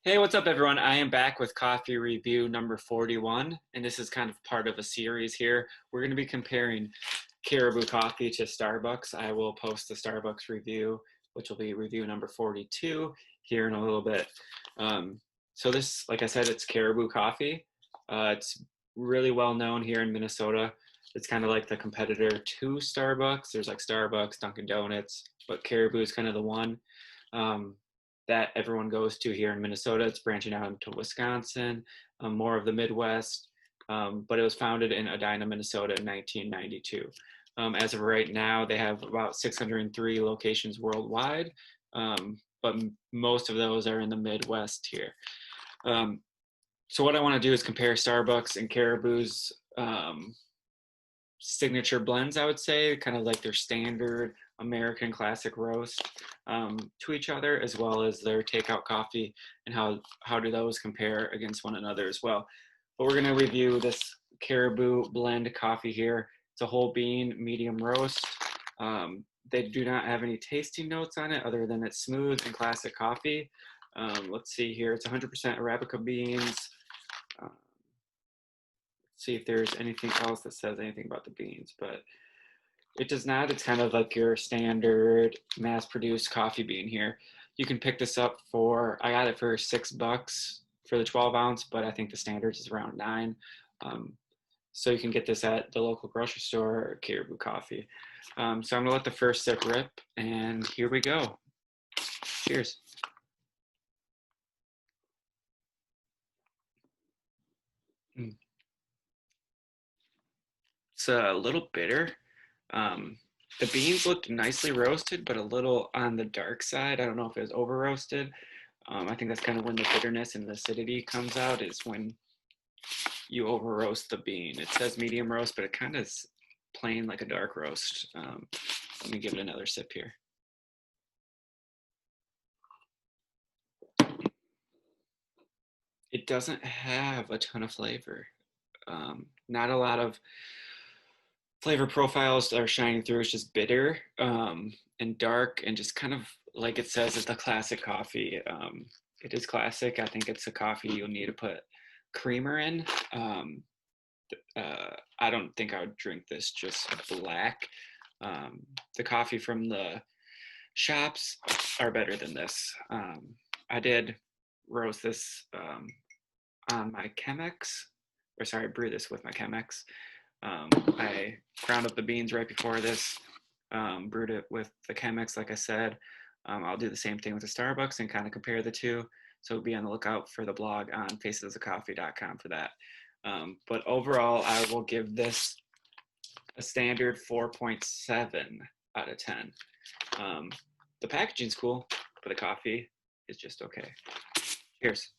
Hey, what's up, everyone? I am back with coffee review number 41, and this is kind of part of a series here. We're going to be comparing Caribou coffee to Starbucks. I will post the Starbucks review, which will be review number 42 here in a little bit. So this, like I said, it's Caribou coffee. It's really well known here in Minnesota. It's kind of like the competitor to Starbucks. There's like Starbucks, Dunkin' Donuts, but Caribou is kind of the one. Um, that everyone goes to here in Minnesota. It's branching out into Wisconsin, more of the Midwest, but it was founded in Edina, Minnesota in 1992. As of right now, they have about 603 locations worldwide, but most of those are in the Midwest here. So what I want to do is compare Starbucks and Caribou's signature blends, I would say, kind of like their standard American classic roast to each other, as well as their takeout coffee, and how do those compare against one another as well. But we're going to review this Caribou blend coffee here. It's a whole bean medium roast. They do not have any tasting notes on it other than it's smooth and classic coffee. Let's see here. It's 100% Arabica beans. See if there's anything else that says anything about the beans, but it does not. It's kind of like your standard mass-produced coffee bean here. You can pick this up for, I got it for $6 for the 12 ounce, but I think the standard is around 9. So you can get this at the local grocery store or Caribou Coffee. So I'm gonna let the first sip rip, and here we go. Cheers. It's a little bitter. The beans looked nicely roasted, but a little on the dark side. I don't know if it was over roasted. I think that's kind of when the bitterness and the acidity comes out, is when you over roast the bean. It says medium roast, but it kind of is plain like a dark roast. Let me give it another sip here. It doesn't have a ton of flavor. Not a lot of flavor profiles are shining through. It's just bitter and dark, and just kind of like it says, it's a classic coffee. It is classic. I think it's a coffee you'll need to put creamer in. I don't think I would drink this just black. The coffee from the shops are better than this. I did roast this on my Chemex, or sorry, brew this with my Chemex. I ground up the beans right before this, brewed it with the Chemex, like I said. I'll do the same thing with the Starbucks and kind of compare the two. So be on the lookout for the blog on facesofcoffee.com for that. But overall, I will give this a standard 4.7 out of 10. The packaging's cool, but the coffee is just okay. Cheers.